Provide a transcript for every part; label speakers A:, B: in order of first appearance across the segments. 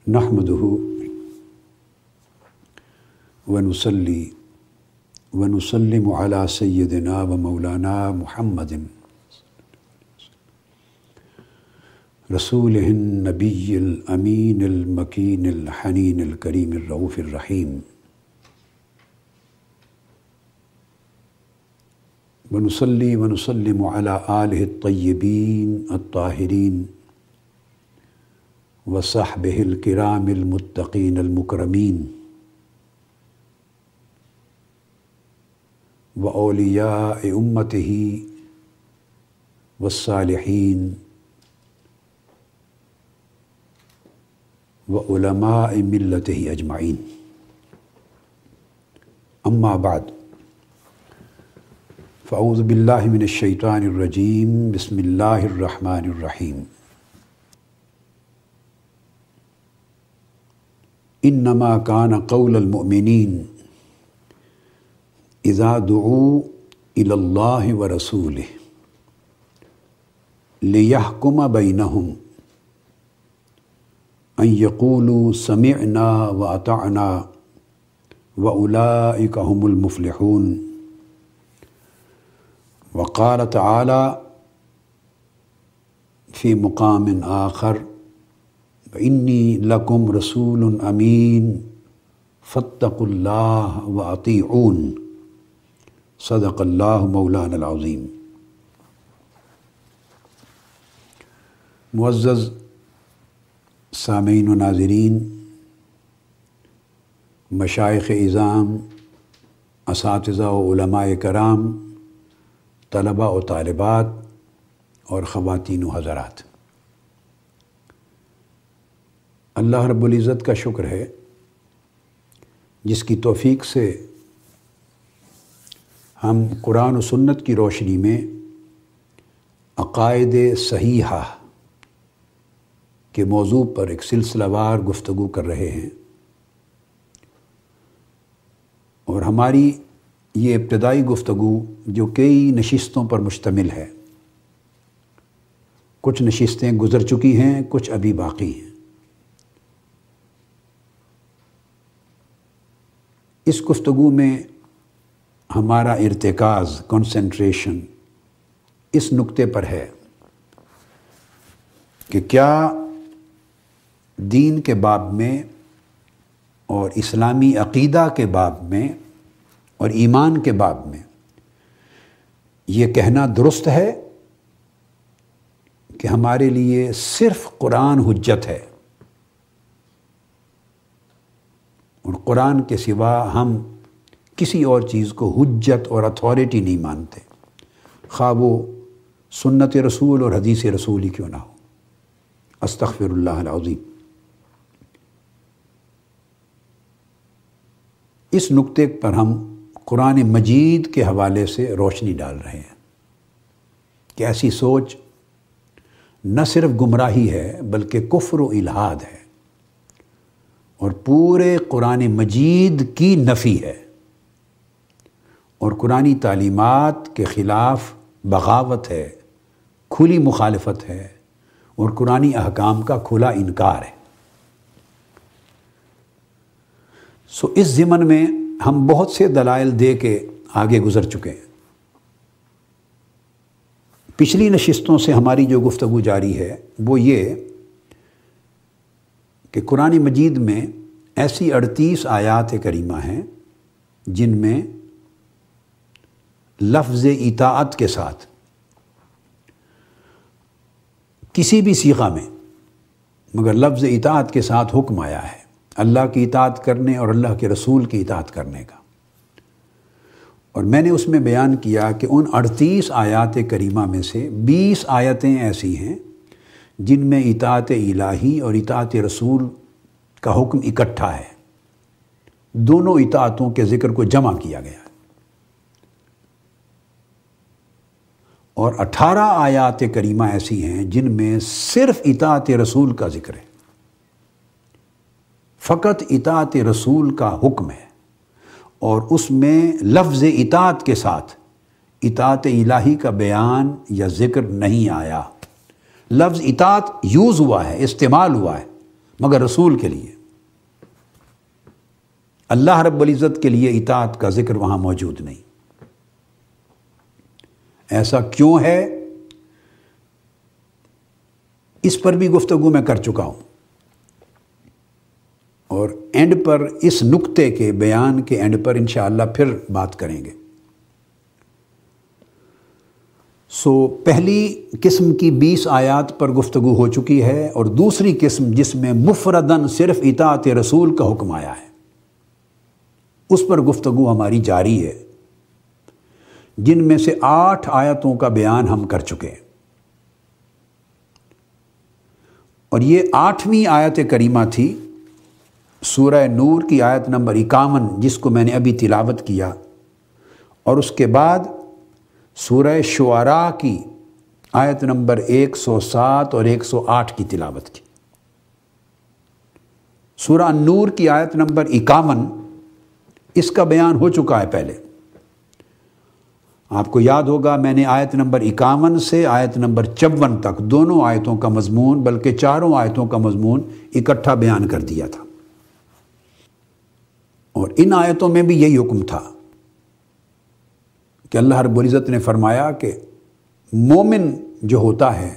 A: نحمدہ ونصلی ونسلم علی سیدنا و مولانا محمد رسولہ النبی الامین المکین الحنین الکریم الرؤوف الرحیم ونصلی ونسلم علی آلہ الطیبین الطاہرین وصحبہ الکرام المتقین المکرمین وأولیاء امتہ والصالحین وعلماء ملتہ اجمعین. اما بعد فاعوذ باللہ من الشیطان الرجیم بسم اللہ الرحمن الرحیم. انما کان قول المؤمنین اذا دعوا الی اللہ ورسولہ لیحکم بینہم ان یقولوا سمعنا واطعنا واولئک هم المفلحون. وقال تعالی فی مقام آخر انی لکم رسول امین فاتقوا اللہ واطیعون. صدق اللہ مولانا العظیم. معزز سامعین و ناظرین، مشائخ اعظام، اساتذہ و علماء کرام، طلباء و طالبات اور خواتین و حضرات، اللہ رب العزت کا شکر ہے جس کی توفیق سے ہم قرآن و سنت کی روشنی میں عقائد صحیحہ کے موضوع پر ایک سلسلہ وار گفتگو کر رہے ہیں، اور ہماری یہ ابتدائی گفتگو جو کئی نشستوں پر مشتمل ہے، کچھ نشستیں گزر چکی ہیں، کچھ ابھی باقی ہیں. اس گفتگو میں ہمارا ارتکاز، کنسنٹریشن اس نقطے پر ہے کہ کیا دین کے باب میں اور اسلامی عقیدہ کے باب میں اور ایمان کے باب میں یہ کہنا درست ہے کہ ہمارے لیے صرف قرآن حجت ہے اور قرآن کے سوا ہم کسی اور چیز کو حجت اور اتھارٹی نہیں مانتے، خواہ وہ سنت رسول اور حدیث رسول ہی کیوں نہ ہو. استغفر اللہ العظیم. اس نقطے پر ہم قرآن مجید کے حوالے سے روشنی ڈال رہے ہیں کہ ایسی سوچ نہ صرف گمراہی ہے بلکہ کفر و الحاد ہے اور پورے قرآن مجید کی نفی ہے اور قرآنی تعلیمات کے خلاف بغاوت ہے، کھلی مخالفت ہے اور قرآنی احکام کا کھلا انکار ہے. اس ضمن میں ہم بہت سے دلائل دے کے آگے گزر چکے ہیں. پچھلی نشستوں سے ہماری جو گفتگو جاری ہے وہ یہ کہ قرآن مجید میں ایسی 38 آیات کریمہ ہیں جن میں لفظ اطاعت کے ساتھ کسی بھی صیغہ میں مگر لفظ اطاعت کے ساتھ حکم آیا ہے اللہ کی اطاعت کرنے اور اللہ کے رسول کی اطاعت کرنے کا. اور میں نے اس میں بیان کیا کہ ان 38 آیات کریمہ میں سے 20 آیتیں ایسی ہیں جن میں اطاعت الہی اور اطاعت رسول کا حکم اکٹھا ہے، دونوں اطاعتوں کے ذکر کو جمع کیا گیا ہے. اور 18 آیات کریمہ ایسی ہیں جن میں صرف اطاعت رسول کا ذکر ہے، فقط اطاعت رسول کا حکم ہے، اور اس میں لفظ اطاعت کے ساتھ اطاعت الہی کا بیان یا ذکر نہیں آیا. لفظ اطاعت یوز ہوا ہے، استعمال ہوا ہے مگر رسول کے لیے، اللہ رب العزت کے لیے اطاعت کا ذکر وہاں موجود نہیں۔ ایسا کیوں ہے؟ اس پر بھی گفتگو میں کر چکا ہوں، اور اینڈ پر اس نقطے کے بیان کے اینڈ پر انشاءاللہ پھر بات کریں گے۔ پہلی قسم کی 20 آیات پر گفتگو ہو چکی ہے، اور دوسری قسم جس میں مفرداً صرف اطاعت رسول کا حکم آیا ہے، اس پر گفتگو ہماری جاری ہے، جن میں سے 8 آیتوں کا بیان ہم کر چکے ہیں، اور یہ 8ویں آیت کریمہ تھی سورہ نور کی آیت نمبر 51، جس کو میں نے ابھی تلاوت کیا، اور اس کے بعد سورہ شعراء کی آیت نمبر 107 اور 108 کی تلاوت کی۔ سورہ نور کی آیت نمبر 51 اس کا بیان ہو چکا ہے پہلے، آپ کو یاد ہوگا میں نے آیت نمبر 51 سے آیت نمبر 54 تک دونوں آیتوں کا مضمون، بلکہ چاروں آیتوں کا مضمون اکٹھا بیان کر دیا تھا، اور ان آیتوں میں بھی یہی حکم تھا کہ اللہ رب العزت نے فرمایا کہ مومن جو ہوتا ہے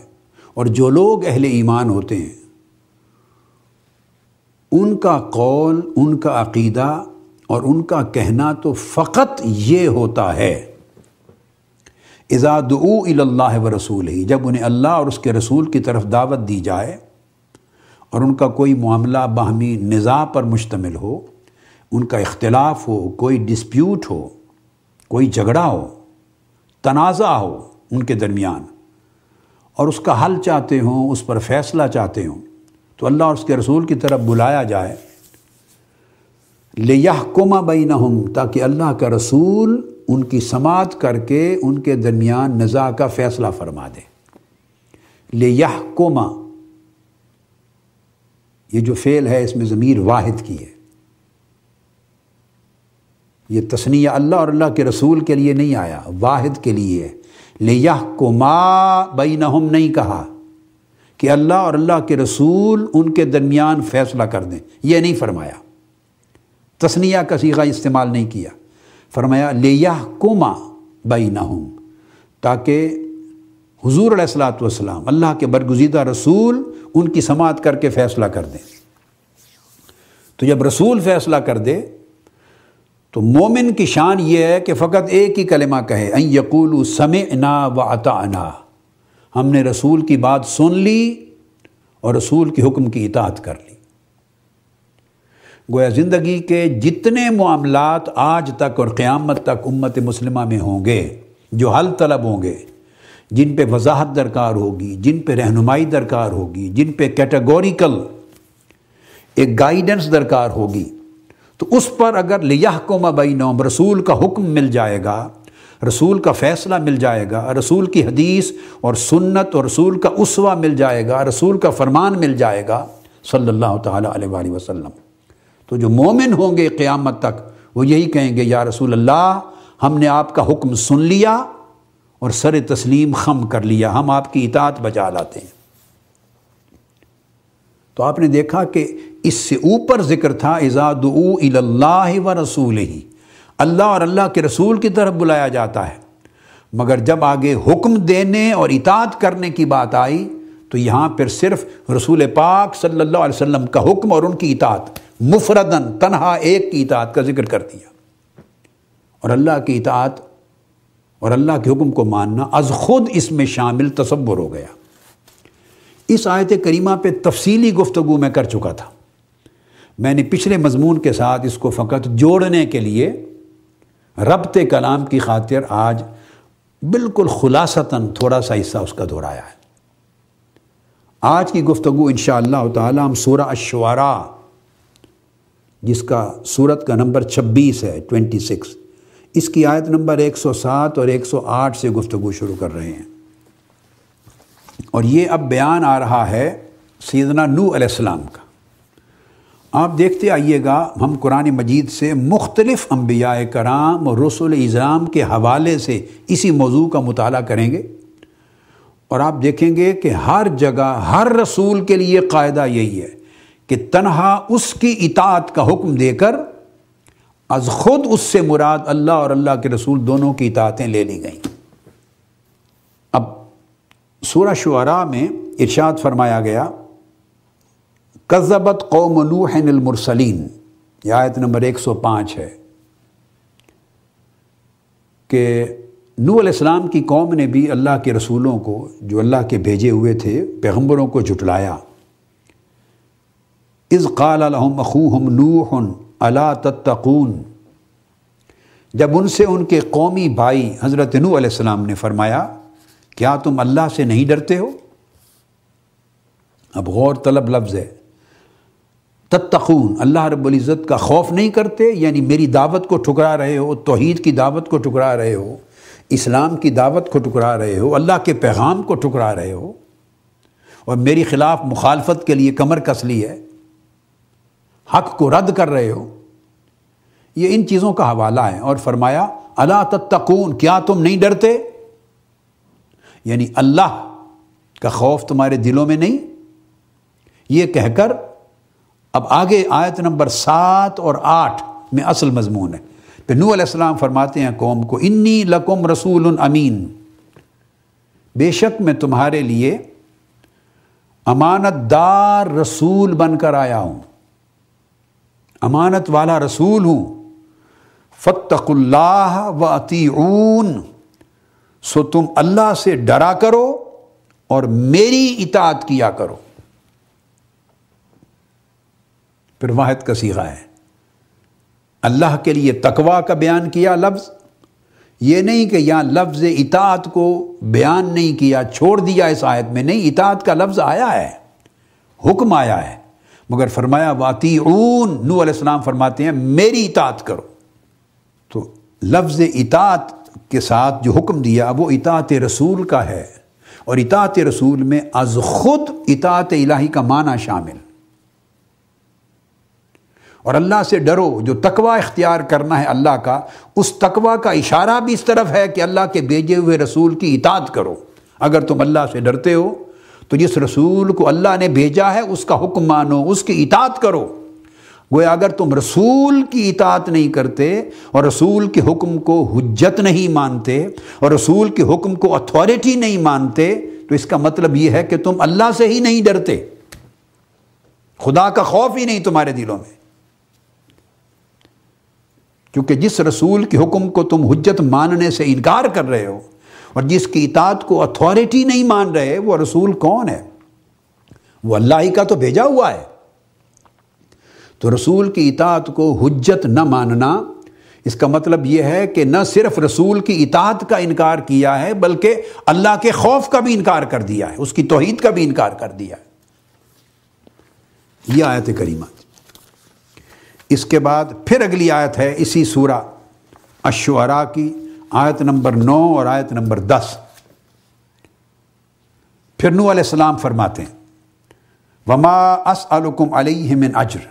A: اور جو لوگ اہل ایمان ہوتے ہیں، ان کا قول، ان کا عقیدہ اور ان کا کہنا تو فقط یہ ہوتا ہے اذا دعوا الی اللہ ورسولہ، جب انہیں اللہ اور اس کے رسول کی طرف دعوت دی جائے اور ان کا کوئی معاملہ باہمی نزاع پر مشتمل ہو، ان کا اختلاف ہو، کوئی ڈسپیوٹ ہو، کوئی جھگڑا ہو، تنازع ہو ان کے درمیان، اور اس کا حل چاہتے ہوں، اس پر فیصلہ چاہتے ہوں، تو اللہ اور اس کے رسول کی طرف بلایا جائے، لِيَحْكُمَ بَيْنَهُمْ، تاکہ اللہ کا رسول ان کی سماعت کر کے ان کے درمیان نزاع کا فیصلہ فرما دے۔ لِيَحْكُمَ، یہ جو فعل ہے اس میں ضمیر واحد کی ہے، یہ تثنیہ اللہ اور اللہ کے رسول کے لیے نہیں آیا، واحد کے لیے ہے۔ لِيَحْكُمَا بَيْنَهُمْ نہیں کہا کہ اللہ اور اللہ کے رسول ان کے درمیان فیصلہ کر دیں، یہ نہیں فرمایا، تثنیہ کا صیغہ استعمال نہیں کیا، فرمایا لِيَحْكُمَا بَيْنَهُمْ، تاکہ حضور علیہ الصلوۃ والسلام اللہ کے برگزیدہ رسول ان کی سماعت کر کے فیصلہ کر دیں۔ تو جب رسول فیصلہ کر دے تو مومن کی شان یہ ہے کہ فقط ایک ہی کلمہ کہے، ان یقولوا سمعنا واطعنا، ہم نے رسول کی بات سن لی اور رسول کے حکم کی اطاعت کر لی۔ گویا زندگی کے جتنے معاملات آج تک اور قیامت تک امت مسلمہ میں ہوں گے، جو حل طلب ہوں گے، جن پہ وضاحت درکار ہوگی، جن پہ رہنمائی درکار ہوگی، جن پہ کیٹیگوریکل ایک گائیڈنس درکار ہوگی، تو اس پر اگر لِيَحْكُمَ بَيْنَهُمْ، رسول کا حکم مل جائے گا، رسول کا فیصلہ مل جائے گا، رسول کی حدیث اور سنت اور رسول کا اسوہ مل جائے گا، رسول کا فرمان مل جائے گا صلی اللہ تعالیٰ علیہ وآلہ وسلم، تو جو مومن ہوں گے قیامت تک وہ یہی کہیں گے، یا رسول اللہ ہم نے آپ کا حکم سن لیا اور سر تسلیم خم کر لیا، ہم آپ کی اطاعت بجا لاتے ہیں۔ تو آپ نے دیکھا کہ اس سے اوپر ذکر تھا اذا دعوا الی اللہ ورسولہ، اللہ اور اللہ کے رسول کی طرف بلایا جاتا ہے، مگر جب آگے حکم دینے اور اطاعت کرنے کی بات آئی تو یہاں پھر صرف رسول پاک صلی اللہ علیہ وسلم کا حکم اور ان کی اطاعت، مفرداً تنہا ایک کی اطاعت کا ذکر کر دیا، اور اللہ کی اطاعت اور اللہ کے حکم کو ماننا از خود اس میں شامل تصور ہو گیا۔ اس آیت کریمہ پہ تفصیلی گفتگو میں کر چکا تھا، میں نے پچھلے مضمون کے ساتھ اس کو فقط جوڑنے کے لیے ربط کلام کی خاطر آج بالکل خلاصتاً تھوڑا سا حصہ اس کا دہرایا ہے۔ آج کی گفتگو انشاءاللہ تعالی ہم سورہ الشعراء، جس کا سورت کا نمبر 26 ہے، 26، اس کی آیت نمبر 107 اور 108 سے گفتگو شروع کر رہے ہیں، اور یہ اب بیان آ رہا ہے سیدنا نوح علیہ السلام کا۔ آپ دیکھتے آئیے گا، ہم قرآن مجید سے مختلف انبیاء کرام اور رسول اعظام کے حوالے سے اسی موضوع کا مطالعہ کریں گے، اور آپ دیکھیں گے کہ ہر جگہ ہر رسول کے لیے قاعدہ یہی ہے کہ تنہا اس کی اطاعت کا حکم دے کر از خود اس سے مراد اللہ اور اللہ کے رسول دونوں کی اطاعتیں لے لی گئیں۔ اب سورہ شعراء میں ارشاد فرمایا گیا کذبت قوم نوح المرسلین، یہ آیت نمبر 105 ہے کہ نوح علیہ السلام کی قوم نے بھی اللہ کے رسولوں کو جو اللہ کے بھیجے ہوئے تھے پیغمبروں کو جھٹلایا۔ اذ قال لهم اخوهم نوح الا تتقون، جب ان سے ان کے قومی بھائی حضرت نوح علیہ السلام نے فرمایا کیا تم اللہ سے نہیں ڈرتے ہو؟ اب غور طلب لفظ ہے، تتقون، اللہ رب العزت کا خوف نہیں کرتے، یعنی میری دعوت کو ٹھکرا رہے ہو، توحید کی دعوت کو ٹھکرا رہے ہو، اسلام کی دعوت کو ٹھکرا رہے ہو، اللہ کے پیغام کو ٹھکرا رہے ہو اور میری خلاف مخالفت کے لیے کمر کس لی ہے، حق کو رد کر رہے ہو، یہ ان چیزوں کا حوالہ ہے۔ اور فرمایا الا تتقون، کیا تم نہیں ڈرتے؟ یعنی اللہ کا خوف تمہارے دلوں میں نہیں؟ یہ کہہ کر اب آگے آیت نمبر 7 اور 8 میں اصل مضمون ہے۔ پھر نوح علیہ السلام فرماتے ہیں قوم کو انی لکم رسول امین، بے شک میں تمہارے لیے امانت دار رسول بن کر آیا ہوں، امانت والا رسول ہوں۔ فاتقوا اللہ واطیعون، سو تم اللہ سے ڈرا کرو اور میری اطاعت کیا کرو۔ پھر واحد کا صیغہ ہے، اللہ کے لیے تقوی کا بیان کیا لفظ، یہ نہیں کہ یہاں لفظ اطاعت کو بیان نہیں کیا، چھوڑ دیا اس آیت میں، نہیں، اطاعت کا لفظ آیا ہے، حکم آیا ہے، مگر فرمایا واطیعون، نوح علیہ السلام فرماتے ہیں میری اطاعت کرو۔ تو لفظ اطاعت کے ساتھ جو حکم دیا وہ اطاعت رسول کا ہے، اور اطاعت رسول میں از خود اطاعت الہی کا معنی شامل، اور اللہ سے ڈرو، جو تقوی اختیار کرنا ہے اللہ کا، اس تقوی کا اشارہ بھی اس طرف ہے کہ اللہ کے بھیجے ہوئے رسول کی اطاعت کرو۔ اگر تم اللہ سے ڈرتے ہو تو جس رسول کو اللہ نے بھیجا ہے اس کا حکم مانو، اس کی اطاعت کرو۔ گویا اگر تم رسول کی اطاعت نہیں کرتے اور رسول کے حکم کو حجت نہیں مانتے اور رسول کے حکم کو اتھارٹی نہیں مانتے تو اس کا مطلب یہ ہے کہ تم اللہ سے ہی نہیں ڈرتے، خدا کا خوف ہی نہیں تمہارے دلوں میں، کیونکہ جس رسول کے حکم کو تم حجت ماننے سے انکار کر رہے ہو اور جس کی اطاعت کو اتھارٹی نہیں مان رہے، وہ رسول کون ہے؟ وہ اللہ ہی کا تو بھیجا ہوا ہے۔ تو رسول کی اطاعت کو حجت نہ ماننا، اس کا مطلب یہ ہے کہ نہ صرف رسول کی اطاعت کا انکار کیا ہے بلکہ اللہ کے خوف کا بھی انکار کر دیا ہے، اس کی توحید کا بھی انکار کر دیا ہے۔ یہ آیت کریمہ۔ اس کے بعد پھر اگلی آیت ہے اسی سورہ الشعراء کی، آیت نمبر 9 اور آیت نمبر 10۔ پھر نوح علیہ السلام فرماتے ہیں وما اسألکم علیہ من اجر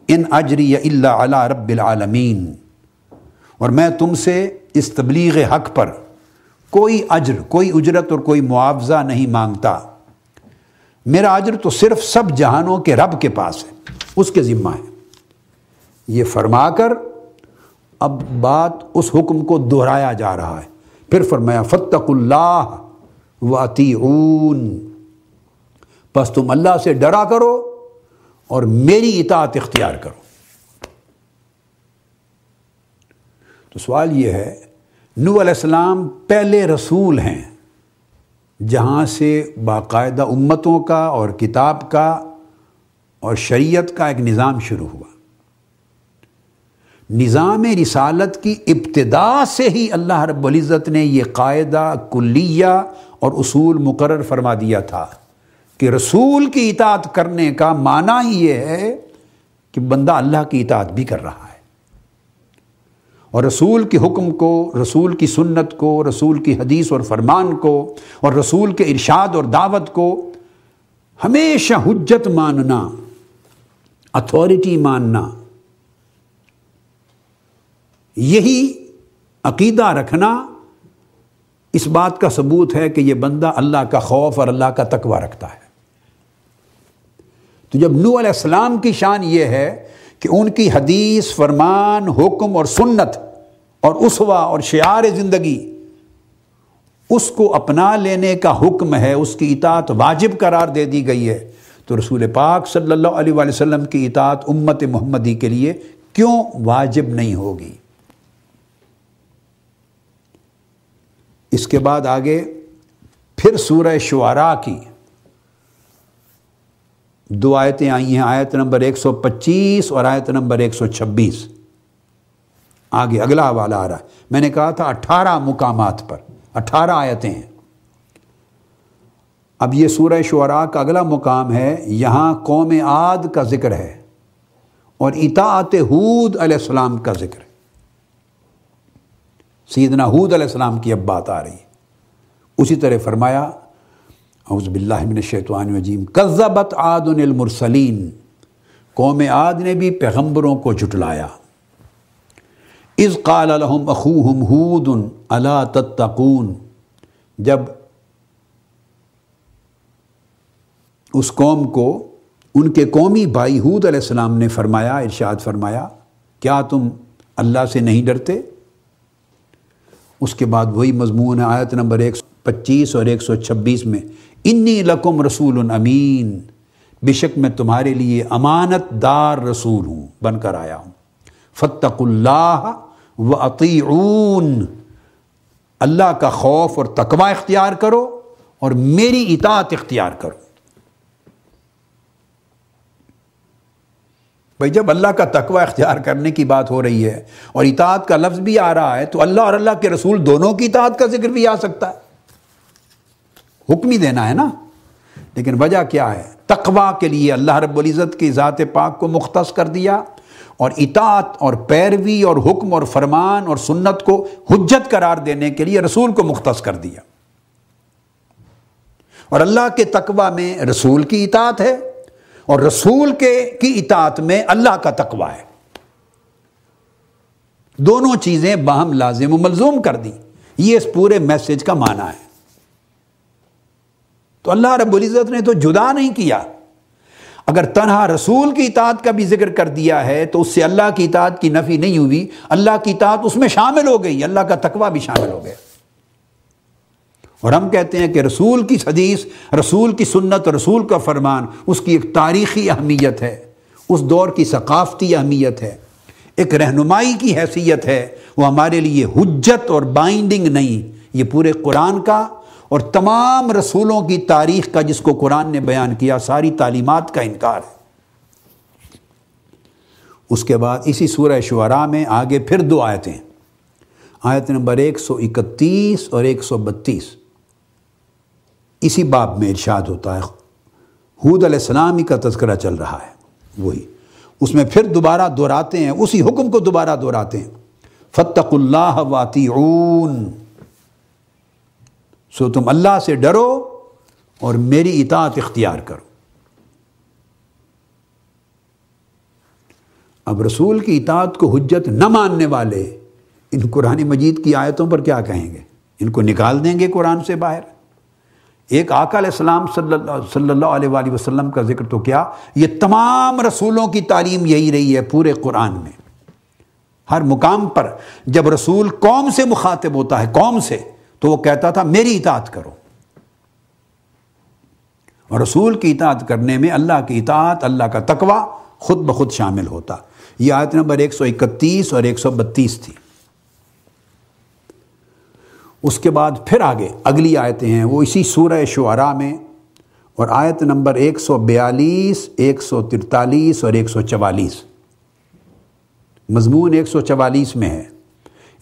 A: ان اجری الا علی رب العالمین، اور میں تم سے اس تبلیغ حق پر کوئی اجر، کوئی اجرت اور کوئی معاوضہ نہیں مانگتا، میرا اجر تو صرف سب جہانوں کے رب کے پاس ہے، اس کے ذمہ ہے۔ یہ فرما کر اب بات اس حکم کو دہرایا جا رہا ہے۔ پھر فرمایا فاتقوا اللہ واطیعون، پس تم اللہ سے ڈرا کرو اور میری اطاعت اختیار کرو۔ تو سوال یہ ہے، نوح علیہ السلام پہلے رسول ہیں جہاں سے باقاعدہ امتوں کا اور کتاب کا اور شریعت کا ایک نظام شروع ہوا۔ نظام رسالت کی ابتدا سے ہی اللہ رب العزت نے یہ قاعدہ کلیہ اور اصول مقرر فرما دیا تھا کہ رسول کی اطاعت کرنے کا معنی ہی یہ ہے کہ بندہ اللہ کی اطاعت بھی کر رہا ہے، اور رسول کے حکم کو، رسول کی سنت کو، رسول کی حدیث اور فرمان کو اور رسول کے ارشاد اور دعوت کو ہمیشہ حجت ماننا، اتھارٹی ماننا، یہی عقیدہ رکھنا اس بات کا ثبوت ہے کہ یہ بندہ اللہ کا خوف اور اللہ کا تقوی رکھتا ہے۔ تو جب نوح علیہ السلام کی شان یہ ہے کہ ان کی حدیث، فرمان، حکم اور سنت اور اسوہ اور شعار زندگی، اس کو اپنا لینے کا حکم ہے، اس کی اطاعت واجب قرار دے دی گئی ہے، تو رسول پاک صلی اللہ علیہ وآلہ وسلم کی اطاعت امت محمدی کے لیے کیوں واجب نہیں ہوگی؟ اس کے بعد آگے پھر سورہ شعراء کی 2 آیتیں آئی ہیں، آیت نمبر 125 اور آیت نمبر 126۔ آگے اگلا حوالہ آ رہا ہے، میں نے کہا تھا 18 مقامات پر 18 آیتیں ہیں۔ اب یہ سورہ شعراء کا اگلا مقام ہے، یہاں قوم عاد کا ذکر ہے اور اطاعت ہود علیہ السلام کا ذکر ہے۔ سیدنا ہود علیہ السلام کی اب بات آ رہی ہے۔ اسی طرح فرمایا، اعوذ باللہ من الشیطان الرجیم، کذبت عاد المرسلین، قوم عاد نے بھی پیغمبروں کو جھٹلایا۔ اذ قال لهم اخوهم ہود الا تتقون، جب اس قوم کو ان کے قومی بھائی ہود علیہ السلام نے فرمایا، ارشاد فرمایا، کیا تم اللہ سے نہیں ڈرتے؟ اس کے بعد وہی مضمون ہے آیت نمبر 125 اور 126 میں، انی لکم رسول امین، بے شک میں تمہارے لیے امانت دار رسول ہوں، بن کر آیا ہوں، فاتقوا اللہ واطیعون، اللہ کا خوف اور تقوی اختیار کرو اور میری اطاعت اختیار کرو۔ بھائی جب اللہ کا تقوی اختیار کرنے کی بات ہو رہی ہے اور اطاعت کا لفظ بھی آ رہا ہے تو اللہ اور اللہ کے رسول دونوں کی اطاعت کا ذکر بھی آ سکتا ہے، حکم ہی دینا ہے نا۔ لیکن وجہ کیا ہے؟ تقوی کے لیے اللہ رب العزت کی ذات پاک کو مختص کر دیا اور اطاعت اور پیروی اور حکم اور فرمان اور سنت کو حجت قرار دینے کے لیے رسول کو مختص کر دیا۔ اور اللہ کے تقوی میں رسول کی اطاعت ہے اور رسول کی اطاعت میں اللہ کا تقوی ہے، دونوں چیزیں باہم لازم و ملزوم کر دی۔ یہ اس پورے میسج کا معنی ہے۔ تو اللہ رب العزت نے تو جدا نہیں کیا، اگر تنہا رسول کی اطاعت کا بھی ذکر کر دیا ہے تو اس سے اللہ کی اطاعت کی نفی نہیں ہوئی، اللہ کی اطاعت اس میں شامل ہو گئی، اللہ کا تقوی بھی شامل ہو گیا۔ اور ہم کہتے ہیں کہ رسول کی حدیث، رسول کی سنت، رسول کا فرمان، اس کی ایک تاریخی اہمیت ہے، اس دور کی ثقافتی اہمیت ہے، ایک رہنمائی کی حیثیت ہے، وہ ہمارے لیے حجت اور بائنڈنگ نہیں، یہ پورے قرآن کا اور تمام رسولوں کی تاریخ کا جس کو قرآن نے بیان کیا، ساری تعلیمات کا انکار ہے۔ اس کے بعد اسی سورہ شعراء میں آگے پھر 2 آیتیں، آیت نمبر 131 اور 132، اسی باب میں ارشاد ہوتا ہے، ہود علیہ السلام ہی کا تذکرہ چل رہا ہے، وہی اس میں پھر دوبارہ دہراتے ہیں، اسی حکم کو دوبارہ دہراتے ہیں، فاتقوا اللہ واطیعون، سو تم اللہ سے ڈرو اور میری اطاعت اختیار کرو۔ اب رسول کی اطاعت کو حجت نہ ماننے والے ان قرآن مجید کی آیتوں پر کیا کہیں گے؟ ان کو نکال دیں گے قرآن سے باہر۔ ایک آقا علیہ السلام صلی اللہ علیہ وآلہ وسلم کا ذکر تو کیا، یہ تمام رسولوں کی تعلیم یہی رہی ہے پورے قرآن میں۔ ہر مقام پر جب رسول قوم سے مخاطب ہوتا ہے، قوم سے، تو وہ کہتا تھا میری اطاعت کرو، اور رسول کی اطاعت کرنے میں اللہ کی اطاعت، اللہ کا تقوی خود بخود شامل ہوتا۔ یہ آیت نمبر 131 اور 132 تھی۔ اس کے بعد پھر آگے اگلی آیتیں ہیں، وہ اسی سورہ شعراء میں، اور آیت نمبر 142، 143 اور 144، مضمون 144 میں ہے،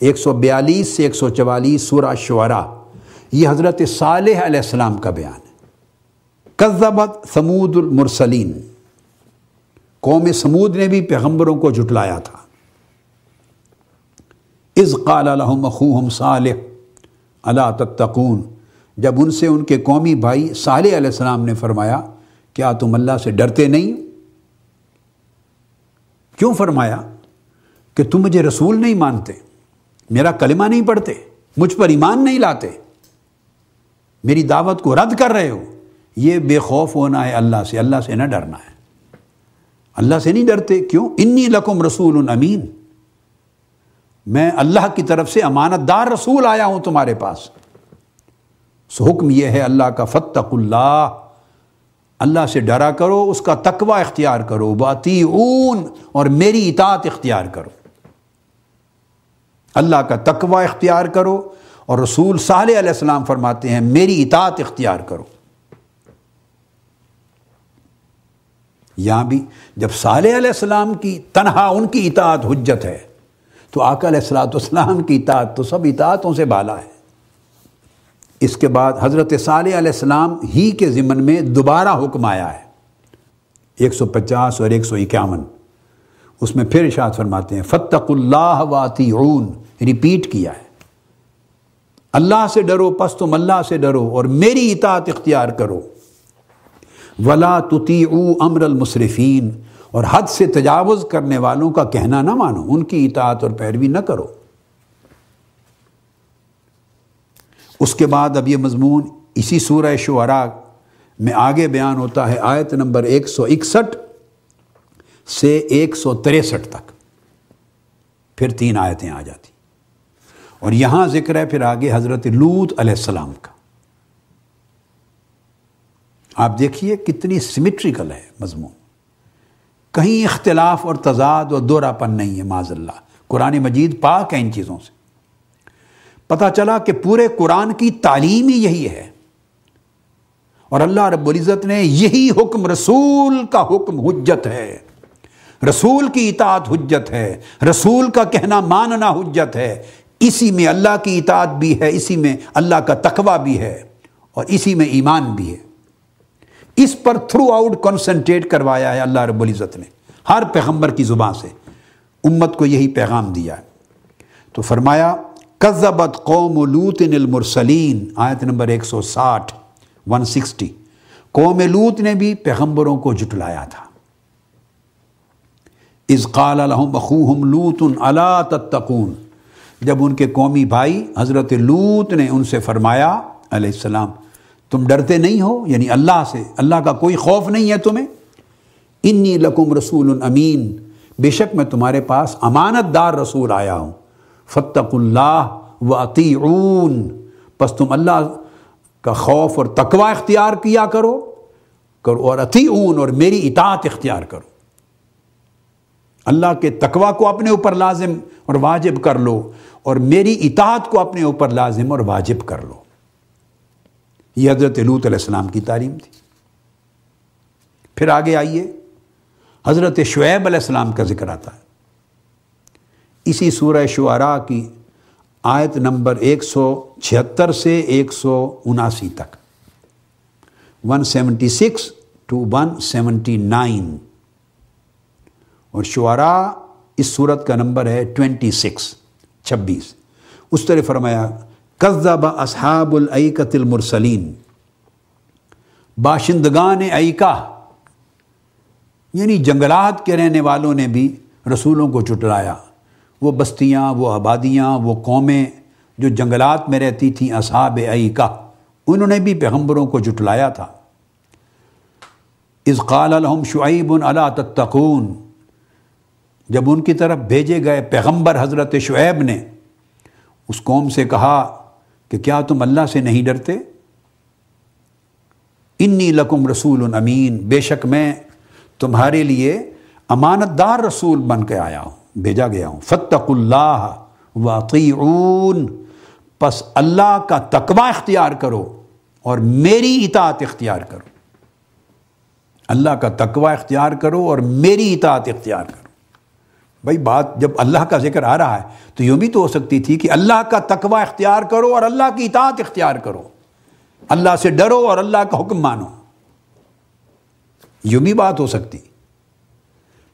A: 142 سے 144 سورہ شعراء، یہ حضرت صالح علیہ السلام کا بیان ہے۔ کذبت ثمود المرسلین، قوم سمود نے بھی پیغمبروں کو جھٹلایا تھا۔ اذ قال لهم اخوهم صالح الا تتقون، جب ان سے ان کے قومی بھائی صالح علیہ السلام نے فرمایا، کیا تم اللہ سے ڈرتے نہیں؟ کیوں فرمایا؟ کہ تم مجھے رسول نہیں مانتے، میرا کلمہ نہیں پڑھتے، مجھ پر ایمان نہیں لاتے، میری دعوت کو رد کر رہے ہو۔ یہ بے خوف ہونا ہے اللہ سے نہ ڈرنا ہے۔ اللہ سے نہیں ڈرتے، کیوں؟ انی لکم رسول امین، میں اللہ کی طرف سے امانت دار رسول آیا ہوں تمہارے پاس۔ سو حکم یہ ہے اللہ کا، فاتقوا اللہ، اللہ سے ڈرا کرو، اس کا تقوی اختیار کرو، واطیعون، اور میری اطاعت اختیار کرو۔ اللہ کا تقوی اختیار کرو، اور رسول صالح علیہ السلام فرماتے ہیں میری اطاعت اختیار کرو۔ یہاں بھی جب صالح علیہ السلام کی تنہا ان کی اطاعت حجت ہے، تو آقا علیہ السلام کی اطاعت تو سب اطاعتوں سے بالا ہے۔ اس کے بعد حضرت صالح علیہ السلام ہی کے ضمن میں دوبارہ حکم آیا ہے 150 اور 151، اس میں پھر ارشاد فرماتے ہیں فاتقوا اللہ واطیعون، ریپیٹ کیا ہے، اللہ سے ڈرو، پس تم اللہ سے ڈرو اور میری اطاعت اختیار کرو۔ ولا تطیعوا امر المسرفین، اور حد سے تجاوز کرنے والوں کا کہنا نہ مانو، ان کی اطاعت اور پیروی نہ کرو۔ اس کے بعد اب یہ مضمون اسی سورہ شعراء میں آگے بیان ہوتا ہے، آیت نمبر 161 سے 163 تک، پھر 3 آیتیں آ جاتی، اور یہاں ذکر ہے پھر آگے حضرت لوط علیہ السلام کا۔ آپ دیکھیے کتنی سیمیٹریکل ہے مضمون، کہیں اختلاف اور تضاد اور دوہرا پن نہیں ہے، معاذ اللہ۔ قرآن مجید پاک ہے ان چیزوں سے۔ پتہ چلا کہ پورے قرآن کی تعلیم ہی یہی ہے، اور اللہ رب العزت نے یہی حکم، رسول کا حکم حجت ہے، رسول کی اطاعت حجت ہے، رسول کا کہنا ماننا حجت ہے۔ اسی میں اللہ کی اطاعت بھی ہے، اسی میں اللہ کا تقوی بھی ہے، اور اسی میں ایمان بھی ہے۔ اس پر تھرو آؤٹ کنسنٹریٹ کروایا ہے اللہ رب العزت نے، ہر پیغمبر کی زبان سے امت کو یہی پیغام دیا ہے۔ تو فرمایا کذبت قوم لوط المرسلین، آیت نمبر 160 قوم لوط نے بھی پیغمبروں کو جھٹلایا تھا۔ اذ قال لهم اخوهم لوط الا تتقون، جب ان کے قومی بھائی حضرت لوط نے ان سے فرمایا علیہ السلام تم ڈرتے نہیں ہو، یعنی اللہ سے، اللہ کا کوئی خوف نہیں ہے تمہیں؟ انی لکم رسول امین، بے شک میں تمہارے پاس امانت دار رسول آیا ہوں، فاتقوا اللہ واطیعون، پس تم اللہ کا خوف اور تقوی اختیار کیا کرو اور اطیعون، اور میری اطاعت اختیار کرو۔ اللہ کے تقوی کو اپنے اوپر لازم اور واجب کر لو، اور میری اطاعت کو اپنے اوپر لازم اور واجب کر لو۔ یہ حضرت لوط علیہ السلام کی تعلیم تھی۔ پھر آگے آئیے، حضرت شعیب علیہ السلام کا ذکر آتا ہے اسی سورہ شعراء کی آیت نمبر 176 سے 179 تک، 176 to 179، اور شعراء اس سورت کا نمبر ہے 26۔ اس طرح فرمایا کذب اصحاب الایکۃ المرسلین، باشندگان ایکہ یعنی جنگلات کے رہنے والوں نے بھی رسولوں کو جھٹلایا۔ وہ بستیاں، وہ آبادیاں، وہ قومیں جو جنگلات میں رہتی تھیں، اصحاب ایکہ، انہوں نے بھی پیغمبروں کو جھٹلایا تھا۔ اذ قال لهم شعیب الا تتقون، جب ان کی طرف بھیجے گئے پیغمبر حضرت شعیب نے اس قوم سے کہا کہ کیا تم اللہ سے نہیں ڈرتے؟ انی لکم رسول امین، بے شک میں تمہارے لیے امانت دار رسول بن کے آیا ہوں، بھیجا گیا ہوں۔ فاتقوا اللہ واطیعون، پس اللہ کا تقوی اختیار کرو اور میری اطاعت اختیار کرو۔ اللہ کا تقوی اختیار کرو اور میری اطاعت اختیار کرو۔ بھائی بات جب اللہ کا ذکر آ رہا ہے تو یوں بھی تو ہو سکتی تھی کہ اللہ کا تقوی اختیار کرو اور اللہ کی اطاعت اختیار کرو، اللہ سے ڈرو اور اللہ کا حکم مانو، یوں بھی بات ہو سکتی،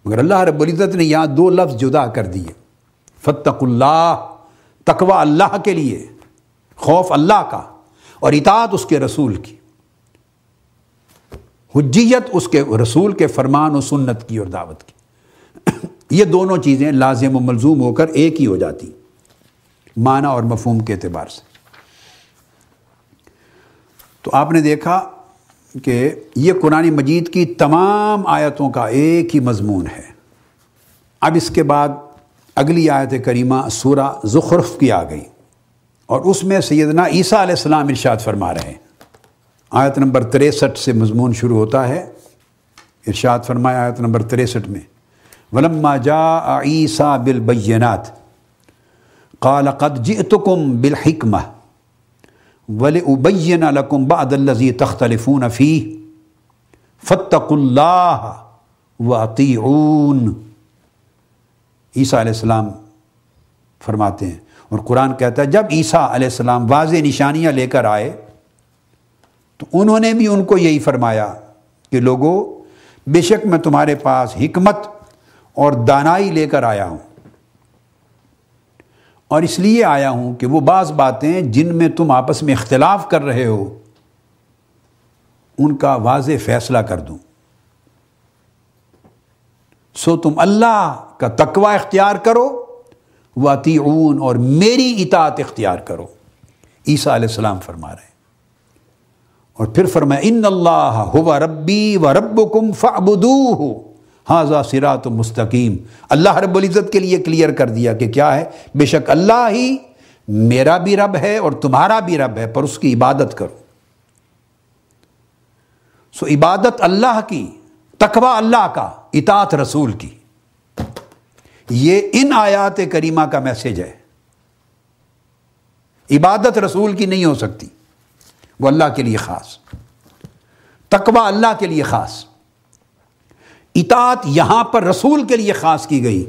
A: مگر اللہ رب العزت نے یہاں 2 لفظ جدا کر دیے۔ فاتقوا اللہ، تقوی اللہ کے لیے، خوف اللہ کا، اور اطاعت اس کے رسول کی، حجیت اس کے رسول کے فرمان و سنت کی اور دعوت کی۔ یہ دونوں چیزیں لازم و ملزوم ہو کر ایک ہی ہو جاتی معنی اور مفہوم کے اعتبار سے۔ تو آپ نے دیکھا کہ یہ قرآن مجید کی تمام آیتوں کا ایک ہی مضمون ہے۔ اب اس کے بعد اگلی آیت کریمہ سورہ زخرف کی آ گئی، اور اس میں سیدنا عیسیٰ علیہ السلام ارشاد فرما رہے ہیں۔ آیت نمبر 63 سے مضمون شروع ہوتا ہے۔ ارشاد فرمایا آیت نمبر 63 میں، وَلَمَّا جَاءَ عِيسَىٰ بِالْبَيِّنَاتِ قَالَ قَدْ جِئْتُكُمْ بِالْحِكْمَةِ وَلِأُبَيِّنَ لَكُمْ بَعْضَ الَّذِي تَخْتَلِفُونَ فِيهِ فَاتَّقُوا اللَّهَ وَأَطِيعُونِ۔ عیسیٰ علیہ السلام فرماتے ہیں، اور قرآن کہتا ہے جب عیسیٰ علیہ السلام واضح نشانیاں لے کر آئے تو انہوں نے بھی ان کو یہی فرمایا کہ لوگو بے شک میں تمہارے پاس حکمت اور دانائی لے کر آیا ہوں، اور اس لیے آیا ہوں کہ وہ بعض باتیں جن میں تم آپس میں اختلاف کر رہے ہو ان کا واضح فیصلہ کر دوں۔ سو تم اللہ کا تقوی اختیار کرو، وَأَطِيعُونَ اور میری اطاعت اختیار کرو۔ عیسیٰ علیہ السلام فرما رہے ہیں، اور پھر فرمایا اِنَّ اللَّهَ هُوَ رَبِّي وَرَبُّكُمْ فَاعْبُدُوهُ هَذَا صِرَاطٌ مستقیم۔ اللہ رب العزت کے لیے کلیئر کر دیا کہ کیا ہے، بے شک اللہ ہی میرا بھی رب ہے اور تمہارا بھی رب ہے، پر اس کی عبادت کرو۔ سو عبادت اللہ کی، تقوی اللہ کا، اطاعت رسول کی، یہ ان آیات کریمہ کا میسج ہے۔ عبادت رسول کی نہیں ہو سکتی، وہ اللہ کے لیے خاص، تقوی اللہ کے لیے خاص، اطاعت یہاں پر رسول کے لیے خاص کی گئی،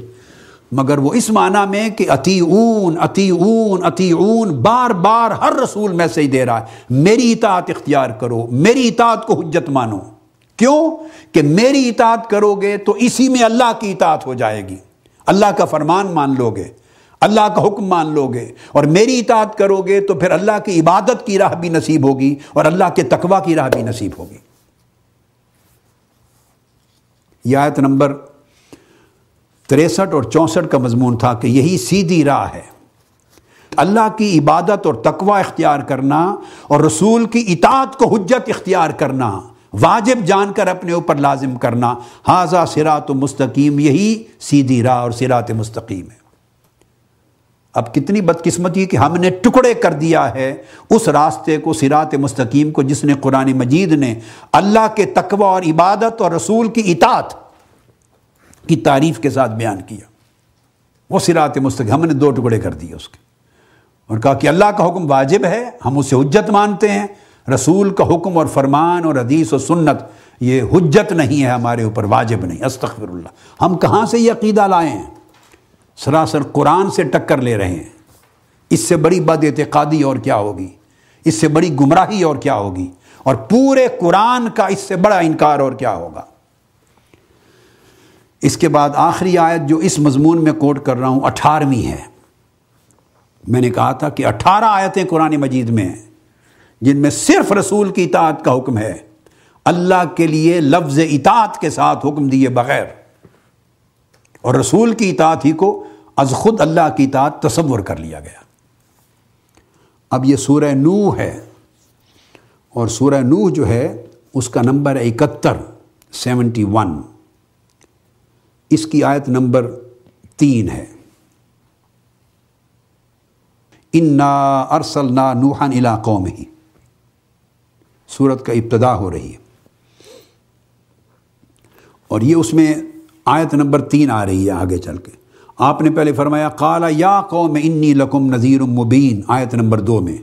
A: مگر وہ اس معنی میں کہ اطیعون اطیعون اطیعون، بار بار ہر رسول میسج دے رہا ہے میری اطاعت اختیار کرو، میری اطاعت کو حجت مانو۔ کیوں؟ کہ میری اطاعت کرو گے تو اسی میں اللہ کی اطاعت ہو جائے گی، اللہ کا فرمان مان لو گے، اللہ کا حکم مان لو گے، اور میری اطاعت کرو گے تو پھر اللہ کی عبادت کی راہ بھی نصیب ہوگی اور اللہ کے تقوی کی راہ بھی نصیب ہوگی۔ یہ آیت نمبر 63 اور 64 کا مضمون تھا کہ یہی سیدھی راہ ہے، اللہ کی عبادت اور تقوی اختیار کرنا اور رسول کی اطاعت کو حجت اختیار کرنا، واجب جان کر اپنے اوپر لازم کرنا، ھذا صراط مستقیم، یہی سیدھی راہ اور صراط مستقیم ہے۔ اب کتنی بدقسمتی کہ ہم نے ٹکڑے کر دیا ہے اس راستے کو، صراط مستقیم کو، جس نے قرآن مجید نے اللہ کے تقوی اور عبادت اور رسول کی اطاعت کی تعریف کے ساتھ بیان کیا۔ وہ صراط مستقیم ہم نے دو ٹکڑے کر دیے اس کے، اور کہا کہ اللہ کا حکم واجب ہے، ہم اسے حجت مانتے ہیں، رسول کا حکم اور فرمان اور حدیث و سنت یہ حجت نہیں ہے ہمارے اوپر، واجب نہیں۔ استغفر اللہ، ہم کہاں سے یہ عقیدہ لائے ہیں؟ سراسر قرآن سے ٹکر لے رہے ہیں۔ اس سے بڑی بد اعتقادی اور کیا ہوگی، اس سے بڑی گمراہی اور کیا ہوگی، اور پورے قرآن کا اس سے بڑا انکار اور کیا ہوگا۔ اس کے بعد آخری آیت جو اس مضمون میں کوٹ کر رہا ہوں 18ویں ہے۔ میں نے کہا تھا کہ 18 آیتیں قرآن مجید میں ہیں جن میں صرف رسول کی اطاعت کا حکم ہے، اللہ کے لیے لفظ اطاعت کے ساتھ حکم دیے بغیر، اور رسول کی اطاعت ہی کو از خود اللہ کی اطاعت تصور کر لیا گیا۔ اب یہ سورہ نوح ہے، اور سورہ نوح جو ہے اس کا نمبر ہے 71 اس کی آیت نمبر 3 ہے، انا ارسلنا نوحا الی قومہ، سورت کا ابتدا ہو رہی ہے، اور یہ اس میں آیت نمبر 3 آ رہی ہے آگے چل کے۔ آپ نے پہلے فرمایا قال یا قوم انی لکم نذیر مبین، آیت نمبر 2 میں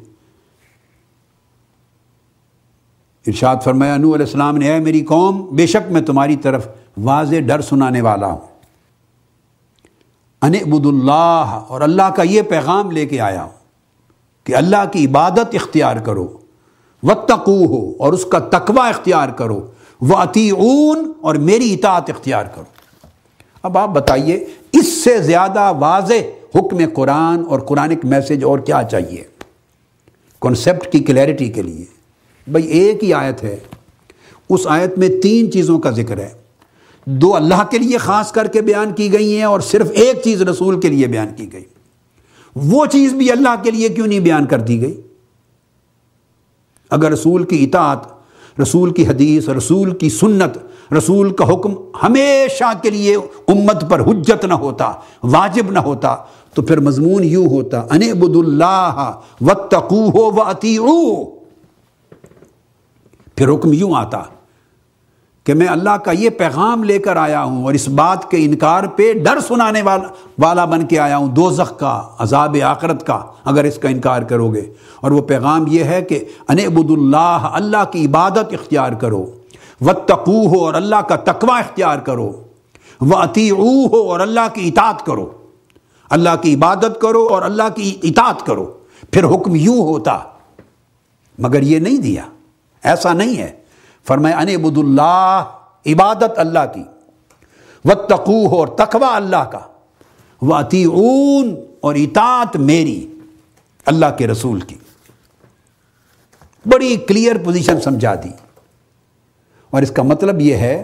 A: ارشاد فرمایا نوح علیہ السلام نے، اے میری قوم بے شک میں تمہاری طرف واضح ڈر سنانے والا ہوں، ان اعبدوا اللہ، اور اللہ کا یہ پیغام لے کے آیا ہوں کہ اللہ کی عبادت اختیار کرو، واتقوہ، اور اس کا تقوی اختیار کرو، واطیعون، اور میری اطاعت اختیار کرو۔ اب آپ بتائیے اس سے زیادہ واضح حکم قرآن اور قرآنک میسج اور کیا چاہیے کنسپٹ کی کلیئرٹی کے لیے؟ بھئی ایک ہی آیت ہے، اس آیت میں 3 چیزوں کا ذکر ہے، 2 اللہ کے لیے خاص کر کے بیان کی گئی ہیں اور صرف ایک چیز رسول کے لیے بیان کی گئی۔ وہ چیز بھی اللہ کے لیے کیوں نہیں بیان کر دی گئی؟ اگر رسول کی اطاعت رسول کی حدیث، رسول کی سنت، رسول کا حکم ہمیشہ کے لیے امت پر حجت نہ ہوتا، واجب نہ ہوتا، تو پھر مضمون یوں ہوتا ان اعبدوا اللہ واتقوہ واطیعوہ. پھر حکم یوں آتا کہ میں اللہ کا یہ پیغام لے کر آیا ہوں اور اس بات کے انکار پہ ڈر سنانے والا بن کے آیا ہوں، دوزخ کا، عذاب آخرت کا اگر اس کا انکار کرو گے. اور وہ پیغام یہ ہے کہ ان اعبدوا اللہ، اللہ کی عبادت اختیار کرو، واتقوہ اور اللہ کا تقوی اختیار کرو، واطیعوہ اور اللہ کی اطاعت کرو، اللہ کی عبادت کرو اور اللہ کی اطاعت کرو. پھر حکم یوں ہوتا، مگر یہ نہیں دیا، ایسا نہیں ہے. فرمایا ان اعبدوا اللہ، عبادت اللہ کی، واتقوہ اور تقوی اللہ کا، واطیعون اور اطاعت میری، اللہ کے رسول کی. بڑی کلیئر پوزیشن سمجھا دی. اور اس کا مطلب یہ ہے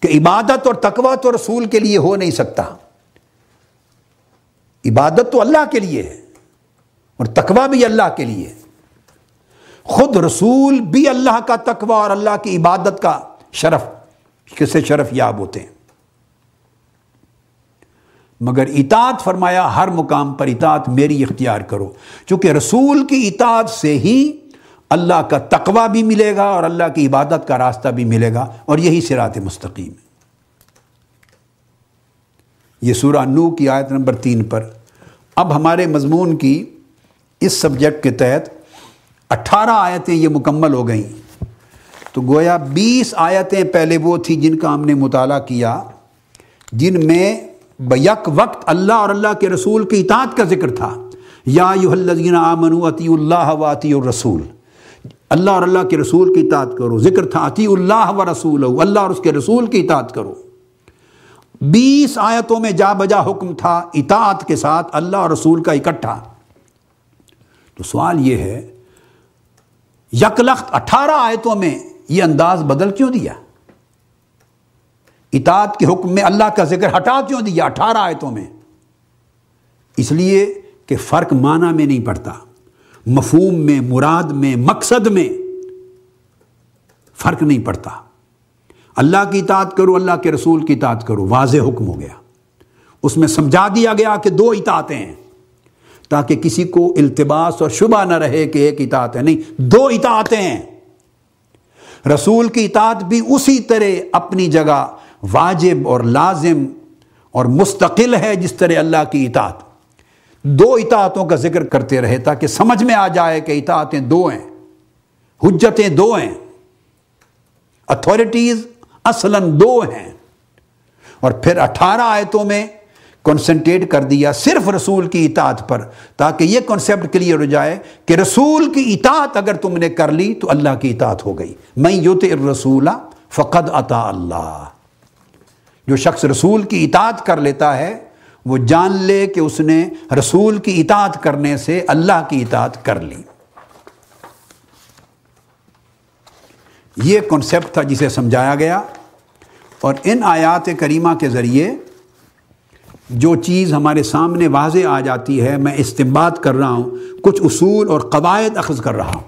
A: کہ عبادت اور تقوی تو رسول کے لیے ہو نہیں سکتا. عبادت تو اللہ کے لیے ہے اور تقوی بھی اللہ کے لیے. خود رسول بھی اللہ کا تقوی اور اللہ کی عبادت کا کسے شرف یاب ہوتے ہیں. مگر اطاعت فرمایا ہر مقام پر اطاعت میری اختیار کرو، چونکہ رسول کی اطاعت سے ہی اللہ کا تقوی بھی ملے گا اور اللہ کی عبادت کا راستہ بھی ملے گا، اور یہی صراط مستقیم ہے. یہ سورہ نوح کی آیت نمبر 3 پر. اب ہمارے مضمون کی اس سبجیکٹ کے تحت 18 آیتیں یہ مکمل ہو گئیں. تو گویا 20 آیتیں پہلے وہ تھی جن کا ہم نے مطالعہ کیا، جن میں بیک وقت اللہ اور اللہ کے رسول کی اطاعت کا ذکر تھا. یا ایھا الذین آمنوا اطیعوا اللہ واطیعوا الرسول، اللہ اور اللہ کے رسول کی اطاعت کرو. ذکر تھا اطیعوا اللہ ورسولہ، اللہ اور اس کے رسول کی اطاعت کرو. 20 آیتوں میں جا بجا حکم تھا اطاعت کے ساتھ اللہ اور رسول کا اکٹھا. تو سوال یہ ہے یکلخت 18 آیتوں میں یہ انداز بدل کیوں دیا؟ اطاعت کے حکم میں اللہ کا ذکر ہٹا کیوں دیا 18 آیتوں میں؟ اس لیے کہ فرق معنی میں نہیں پڑتا، مفہوم میں، مراد میں، مقصد میں فرق نہیں پڑتا. اللہ کی اطاعت کرو، اللہ کے رسول کی اطاعت کرو، واضح حکم ہو گیا. اس میں سمجھا دیا گیا کہ 2 اطاعتیں ہیں، تاکہ کسی کو التباس اور شبہ نہ رہے کہ ایک اطاعت ہے. نہیں، 2 اطاعتیں ہیں. رسول کی اطاعت بھی اسی طرح اپنی جگہ واجب اور لازم اور مستقل ہے جس طرح اللہ کی اطاعت. 2 اطاعتوں کا ذکر کرتے رہے تاکہ سمجھ میں آ جائے کہ اطاعتیں 2 ہیں، حجتیں 2 ہیں، اتھارٹیز اصلاً 2 ہیں. اور پھر 18 آیتوں میں کنسنٹریٹ کر دیا صرف رسول کی اطاعت پر، تاکہ یہ کنسیپٹ کلیئر ہو جائے کہ رسول کی اطاعت اگر تم نے کر لی تو اللہ کی اطاعت ہو گئی. من یطع الرسول فقد اطاع اللہ. جو شخص رسول کی اطاعت کر لیتا ہے وہ جان لے کہ اس نے رسول کی اطاعت کرنے سے اللہ کی اطاعت کر لی. یہ کنسیپٹ تھا جسے سمجھایا گیا. اور ان آیات کریمہ کے ذریعے جو چیز ہمارے سامنے واضح آ جاتی ہے، میں استنباط کر رہا ہوں، کچھ اصول اور قواعد اخذ کر رہا ہوں.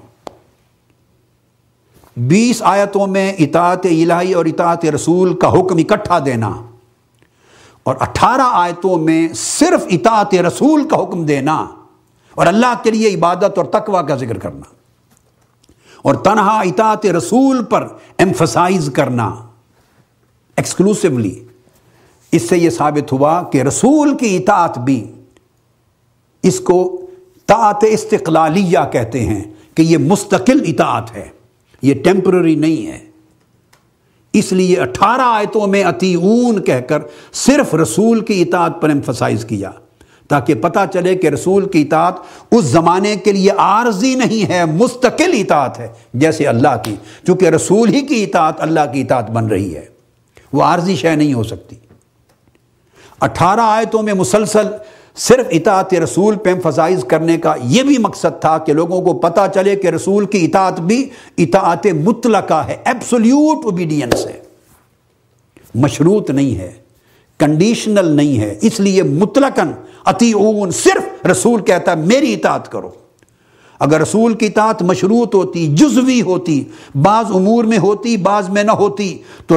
A: 20 آیتوں میں اطاعت الہی اور اطاعت رسول کا حکم اکٹھا دینا، اور 18 آیتوں میں صرف اطاعت رسول کا حکم دینا اور اللہ کے لیے عبادت اور تقوی کا ذکر کرنا، اور تنہا اطاعت رسول پر ایمفسائز کرنا ایکسکلوسیولی. اس سے یہ ثابت ہوا کہ رسول کی اطاعت بھی، اس کو طاعت استقلالیہ کہتے ہیں، کہ یہ مستقل اطاعت ہے، یہ ٹیمپرری نہیں ہے. اس لیے 18 آیتوں میں اطیعون کہہ کر صرف رسول کی اطاعت پر ایمفسائز کیا، تاکہ پتہ چلے کہ رسول کی اطاعت اس زمانے کے لیے عارضی نہیں ہے، مستقل اطاعت ہے جیسے اللہ کی. چونکہ رسول ہی کی اطاعت اللہ کی اطاعت بن رہی ہے، وہ عارضی شے نہیں ہو سکتی. 18 آیتوں میں مسلسل صرف اطاعت رسول پہ ایمفسائز کرنے کا یہ بھی مقصد تھا کہ لوگوں کو پتہ چلے کہ رسول کی اطاعت بھی اطاعت مطلقہ ہے، ایبسولیوٹ اوبیڈینس ہے، مشروط نہیں ہے، کنڈیشنل نہیں ہے. اس لیے مطلقاً اطیعون، صرف رسول کہتا ہے میری اطاعت کرو. اگر رسول کی اطاعت مشروط ہوتی، جزوی ہوتی، بعض امور میں ہوتی بعض میں نہ ہوتی، تو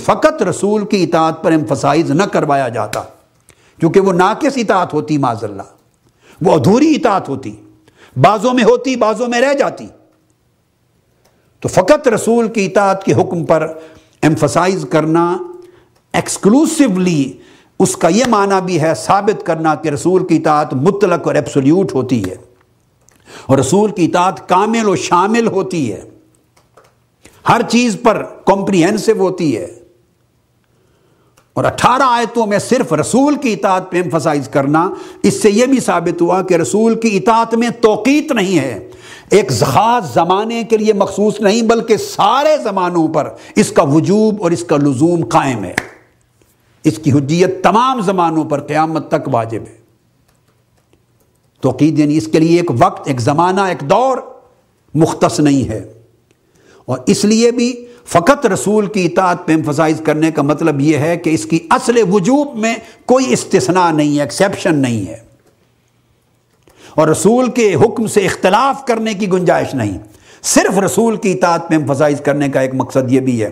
A: فقط رسول کی اطاعت پر ایمفسائز نہ کروایا جاتا، کیونکہ وہ ناقص اطاعت ہوتی، معاذ اللہ وہ ادھوری اطاعت ہوتی، بعضوں میں ہوتی بعضوں میں رہ جاتی۔ تو فقط رسول کی اطاعت کے حکم پر ایمفسائز کرنا ایکسکلوسیولی، اس کا یہ معنی بھی ہے ثابت کرنا کہ رسول کی اطاعت مطلق اور ایبسولیوٹ ہوتی ہے، اور رسول کی اطاعت کامل و شامل ہوتی ہے، ہر چیز پر کمپریہنسو ہوتی ہے۔ اور 18 آیتوں میں صرف رسول کی اطاعت پہ ایمفسائز کرنا، اس سے یہ بھی ثابت ہوا کہ رسول کی اطاعت میں توقیت نہیں ہے، ایک خاص زمانے کے لیے مخصوص نہیں، بلکہ سارے زمانوں پر اس کا وجوب اور اس کا لزوم قائم ہے، اس کی حجیت تمام زمانوں پر قیامت تک واجب ہے۔ توقید یعنی اس کے لیے ایک وقت، ایک زمانہ، ایک دور مختص نہیں ہے، اور اس لیے بھی فقط رسول کی اطاعت پہ ایمفسائز کرنے کا مطلب یہ ہے کہ اس کی اصل وجوب میں کوئی استثناء نہیں ہے، ایکسیپشن نہیں ہے، اور رسول کے حکم سے اختلاف کرنے کی گنجائش نہیں۔ صرف رسول کی اطاعت پہ ایمفسائز کرنے کا ایک مقصد یہ بھی ہے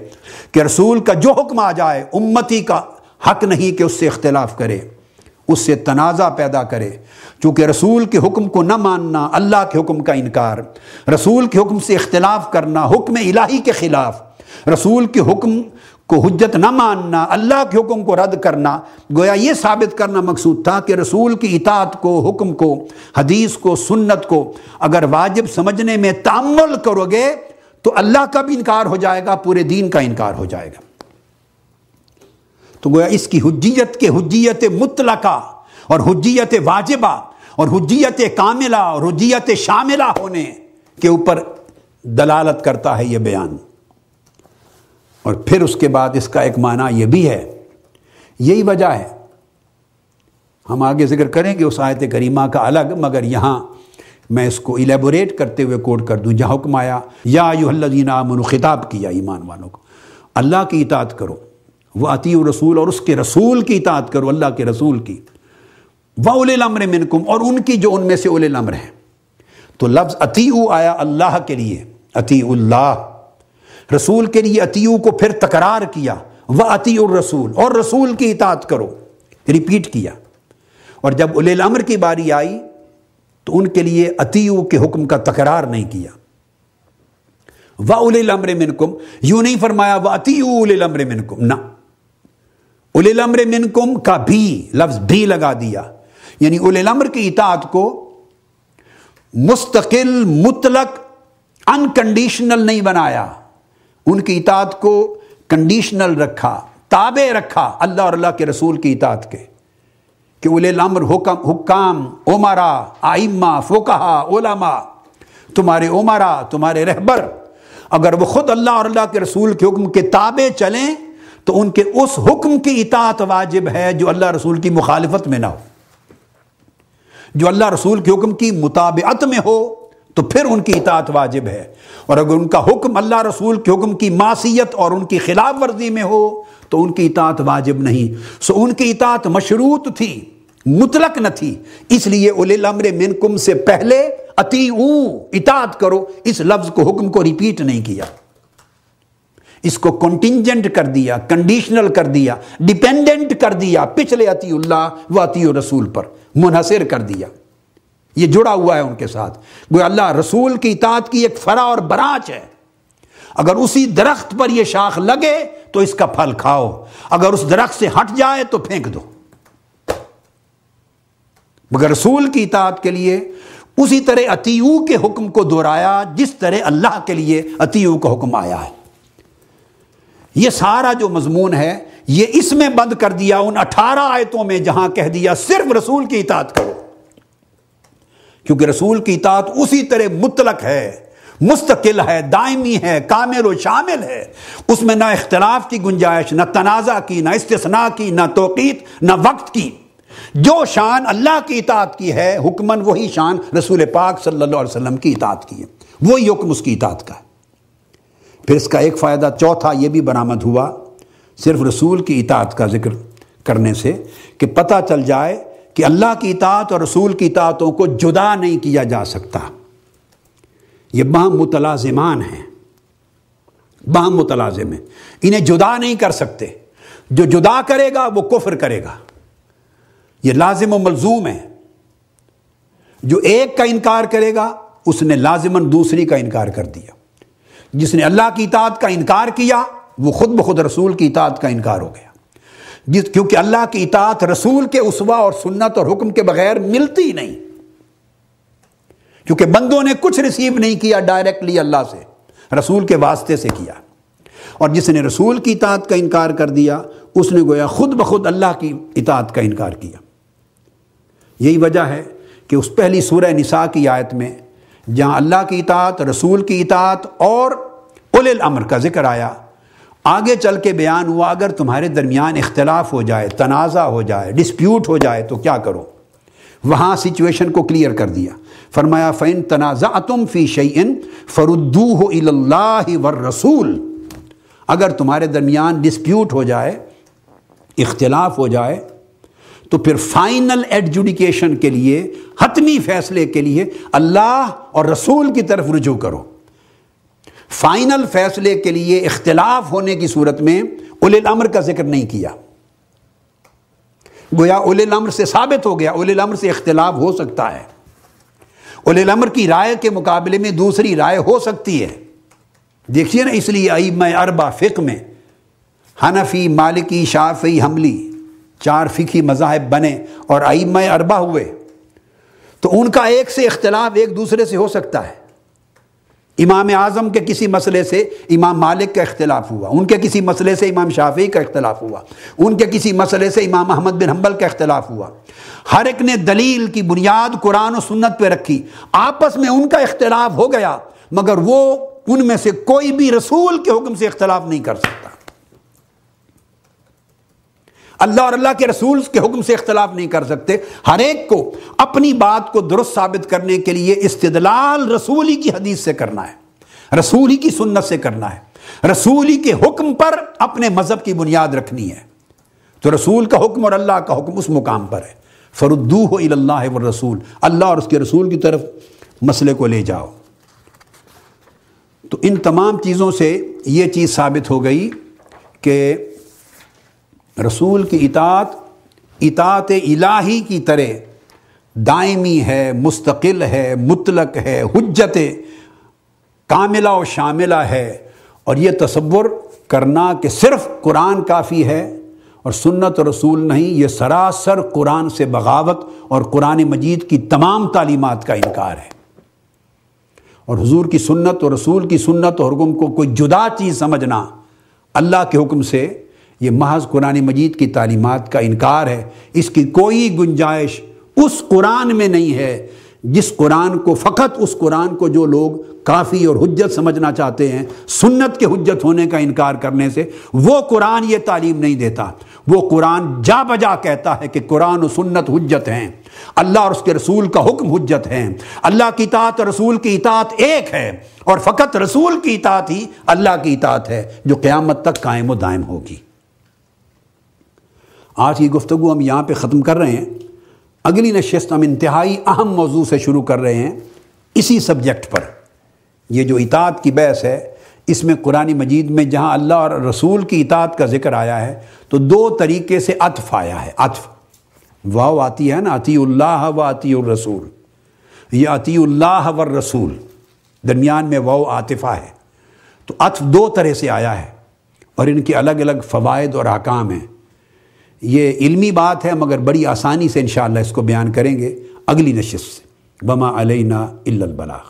A: کہ رسول کا جو حکم آ جائے، امتی کا حق نہیں کہ اس سے اختلاف کرے، اس سے تنازع پیدا کرے، چونکہ رسول کے حکم کو نہ ماننا اللہ کے حکم کا انکار، رسول کے حکم سے اختلاف کرنا حکم الہی کے خلاف، رسول کے حکم کو حجت نہ ماننا، اللہ کے حکم کو رد کرنا، گویا یہ ثابت کرنا مقصود تھا کہ رسول کی اطاعت کو، حکم کو، حدیث کو، سنت کو اگر واجب سمجھنے میں تأمل کرو گے تو اللہ کا بھی انکار ہو جائے گا، پورے دین کا انکار ہو جائے گا۔ تو گویا اس کی حجیت کے حجیت مطلقہ اور حجیت واجبہ اور حجیت کاملہ اور حجیت شاملہ ہونے کے اوپر دلالت کرتا ہے یہ بیان۔ اور پھر اس کے بعد اس کا ایک معنی یہ بھی ہے، یہی وجہ ہے، ہم آگے ذکر کریں گے اس آیت کریمہ کا الگ، مگر یہاں میں اس کو ایلیبوریٹ کرتے ہوئے کوٹ کر دوں، جہاں حکم آیا یا ایھا الذین آمنوا، خطاب کیا ایمان والوں کو، اللہ کی اطاعت کرو، وَأَطِیعُوا الرَّسُولَ، اور اس کے رسول کی اطاعت کرو، اللہ کے رسول کی، وَأُولِي الْأَمْرِ مِنْکُمْ، اور ان کی جو ان میں سے اولی الامر ہیں۔ تو لفظ اطیعوا آیا اللہ کے لیے، اطیعوا اللہ، رسول کے لیے اطیعوا کو پھر تکرار کیا، وَأَطِیعُوا الرَّسُولَ، اور رسول کی اطاعت کرو، ریپیٹ کیا۔ اور جب اولی الامر کی باری آئی تو ان کے لیے اطیعوا کے حکم کا تکرار نہیں کیا، وَأُولِي الْأَمْرِ مِنْکُمْ، یوں نہیں فرمایا وَأَطِیعُوا أُولِي الْأَمْرِ مِنْکُمْ، نہ، اولی الامر منکم کا بھی لفظ بھی لگا دیا، یعنی اولی الامر کی اطاعت کو مستقل، مطلق، انکنڈیشنل نہیں بنایا، ان کی اطاعت کو کنڈیشنل رکھا، تابع رکھا اللہ اور اللہ کے رسول کی اطاعت کے، کہ اولی الامر حکام، عمرا، ائمہ، فقہا، علماء، تمہارے عمرا، تمہارے رہبر، اگر وہ خود اللہ اور اللہ کے رسول کے حکم کے تابع چلیں تو ان کے اس حکم کی اطاعت واجب ہے جو اللہ رسول کی مخالفت میں نہ ہو، جو اللہ رسول کے حکم کی مطابعت میں ہو تو پھر ان کی اطاعت واجب ہے، اور اگر ان کا حکم اللہ رسول کے حکم کی معصیت اور ان کی خلاف ورزی میں ہو تو ان کی اطاعت واجب نہیں۔ سو ان کی اطاعت مشروط تھی، مطلق نہ تھی، اس لیے اولی الامر منکم سے پہلے اطیعوا، اطاعت کرو، اس لفظ کو، حکم کو ریپیٹ نہیں کیا، اس کو کنٹینجنٹ کر دیا، کنڈیشنل کر دیا، ڈیپینڈنٹ کر دیا، پچھلے اطیع اللہ و اطیع الرسول پر منحصر کر دیا، یہ جڑا ہوا ہے ان کے ساتھ، گویا اللہ رسول کی اطاعت کی ایک فرع اور برانچ ہے، اگر اسی درخت پر یہ شاخ لگے تو اس کا پھل کھاؤ، اگر اس درخت سے ہٹ جائے تو پھینک دو، مگر رسول کی اطاعت کے لیے اسی طرح اطیعوا کے حکم کو دہرایا جس طرح اللہ کے لیے اطیعوا کا حکم آیا ہے۔ یہ سارا جو مضمون ہے یہ اس میں بند کر دیا ان 18 آیتوں میں، جہاں کہہ دیا صرف رسول کی اطاعت کرو، کیونکہ رسول کی اطاعت اسی طرح مطلق ہے، مستقل ہے، دائمی ہے، کامل و شامل ہے، اس میں نہ اختلاف کی گنجائش، نہ تنازع کی، نہ استثناء کی، نہ توقیت، نہ وقت کی، جو شان اللہ کی اطاعت کی ہے حکماً وہی شان رسول پاک صلی اللہ علیہ وسلم کی اطاعت کی ہے، وہی حکم اس کی اطاعت کا ہے۔ پھر اس کا ایک فائدہ چوتھا یہ بھی برآمد ہوا صرف رسول کی اطاعت کا ذکر کرنے سے، کہ پتہ چل جائے کہ اللہ کی اطاعت اور رسول کی اطاعتوں کو جدا نہیں کیا جا سکتا، یہ باہم متلازمان ہیں، باہم متلازم ہیں، انہیں جدا نہیں کر سکتے۔ جو جدا کرے گا وہ کفر کرے گا، یہ لازم و ملزوم ہے۔ جو ایک کا انکار کرے گا اس نے لازماً دوسری کا انکار کر دیا۔ جس نے اللہ کی اطاعت کا انکار کیا وہ خود بخود رسول کی اطاعت کا انکار ہو گیا، کیونکہ اللہ کی اطاعت رسول کے اسوہ اور سنت اور حکم کے بغیر ملتی نہیں، کیونکہ بندوں نے کچھ ریسیو نہیں کیا ڈائریکٹلی اللہ سے، رسول کے واسطے سے کیا۔ اور جس نے رسول کی اطاعت کا انکار کر دیا اس نے گویا خود بخود اللہ کی اطاعت کا انکار کیا۔ یہی وجہ ہے کہ اس پہلی سورہ نساء کی آیت میں جہاں اللہ کی اطاعت، رسول کی اطاعت اور اولی الامر کا ذکر آیا، آگے چل کے بیان ہوا اگر تمہارے درمیان اختلاف ہو جائے، تنازع ہو جائے، ڈسپیوٹ ہو جائے تو کیا کرو۔ وہاں سچویشن کو کلیئر کر دیا، فرمایا فَإِن تَنَازَعْتُمْ فِي شَيْءٍ فَرُدُّوهُ إِلَى اللَّهِ وَالرَّسُولِ، اگر تمہارے درمیان ڈسپیوٹ ہو جائے، اختلاف ہو جائے، تو پھر فائنل ایڈجوڈیکیشن کے لیے، حتمی فیصلے کے لیے اللہ اور رسول کی طرف رجوع کرو۔ فائنل فیصلے کے لیے اختلاف ہونے کی صورت میں اولی الامر کا ذکر نہیں کیا، گویا اولی الامر سے ثابت ہو گیا اولی الامر سے اختلاف ہو سکتا ہے، اولی الامر کی رائے کے مقابلے میں دوسری رائے ہو سکتی ہے۔ دیکھیے نا، اس لیے ائمہ اربعہ فقہ میں حنفی، مالکی، شافعی، حنبلی 4 فقہی مذاہب بنے اور ائمہ اربعہ ہوئے، تو ان کا ایک سے اختلاف ایک دوسرے سے ہو سکتا ہے۔ امام اعظم کے کسی مسئلے سے امام مالک کا اختلاف ہوا، ان کے کسی مسئلے سے امام شافعی کا اختلاف ہوا، ان کے کسی مسئلے سے امام احمد بن حنبل کا اختلاف ہوا۔ ہر ایک نے دلیل کی بنیاد قرآن و سنت پہ رکھی، آپس میں ان کا اختلاف ہو گیا، مگر وہ ان میں سے کوئی بھی رسول کے حکم سے اختلاف نہیں کر سکتا، اللہ اور اللہ کے رسول کے حکم سے اختلاف نہیں کر سکتے۔ ہر ایک کو اپنی بات کو درست ثابت کرنے کے لیے استدلال رسولی کی حدیث سے کرنا ہے، رسولی کی سنت سے کرنا ہے، رسولی کے حکم پر اپنے مذہب کی بنیاد رکھنی ہے۔ تو رسول کا حکم اور اللہ کا حکم اس مقام پر ہے، فردوہ الی اللہ والرسول، اللہ اور اس کے رسول کی طرف مسئلے کو لے جاؤ۔ تو ان تمام چیزوں سے یہ چیز ثابت ہو گئی کہ رسول کی اطاعت الہی کی طرح دائمی ہے، مستقل ہے، مطلق ہے، حجت کاملہ و شاملہ ہے، اور یہ تصور کرنا کہ صرف قرآن کافی ہے اور سنت رسول نہیں، یہ سراسر قرآن سے بغاوت اور قرآن مجید کی تمام تعلیمات کا انکار ہے۔ اور حضور کی سنت اور رسول کی سنت اور حکم کو کوئی جدا چیز سمجھنا اللہ کے حکم سے، یہ محض قرآن مجید کی تعلیمات کا انکار ہے۔ اس کی کوئی گنجائش اس قرآن میں نہیں ہے جس قرآن کو، فقط اس قرآن کو جو لوگ کافی اور حجت سمجھنا چاہتے ہیں، سنت کے حجت ہونے کا انکار کرنے سے، وہ قرآن یہ تعلیم نہیں دیتا۔ وہ قرآن جا بجا کہتا ہے کہ قرآن و سنت حجت ہیں، اللہ اور اس کے رسول کا حکم حجت ہیں، اللہ کی اطاعت اور رسول کی اطاعت ایک ہے، اور فقط رسول کی اطاعت ہی اللہ کی اطاعت ہے جو قیامت تک قائم و دائم ہوگی۔ آج کی گفتگو ہم یہاں پہ ختم کر رہے ہیں۔ اگلی نشست ہم انتہائی اہم موضوع سے شروع کر رہے ہیں، اسی سبجیکٹ پر۔ یہ جو اطاعت کی بحث ہے، اس میں قرآن مجید میں جہاں اللہ اور رسول کی اطاعت کا ذکر آیا ہے تو 2 طریقے سے عطف آیا ہے۔ عطف واو آتی ہے نا، اطیعوا اللہ و اطیعوا الرسول، یہ اطیعوا اللہ والرسول، درمیان میں واو عاطفہ ہے، تو عطف 2 طرح سے آیا ہے اور ان کے الگ الگ فوائد اور احکام ہیں۔ یہ علمی بات ہے مگر بڑی آسانی سے انشاءاللہ اس کو بیان کریں گے اگلی نشست سے۔ وما علینا الا البلاغ۔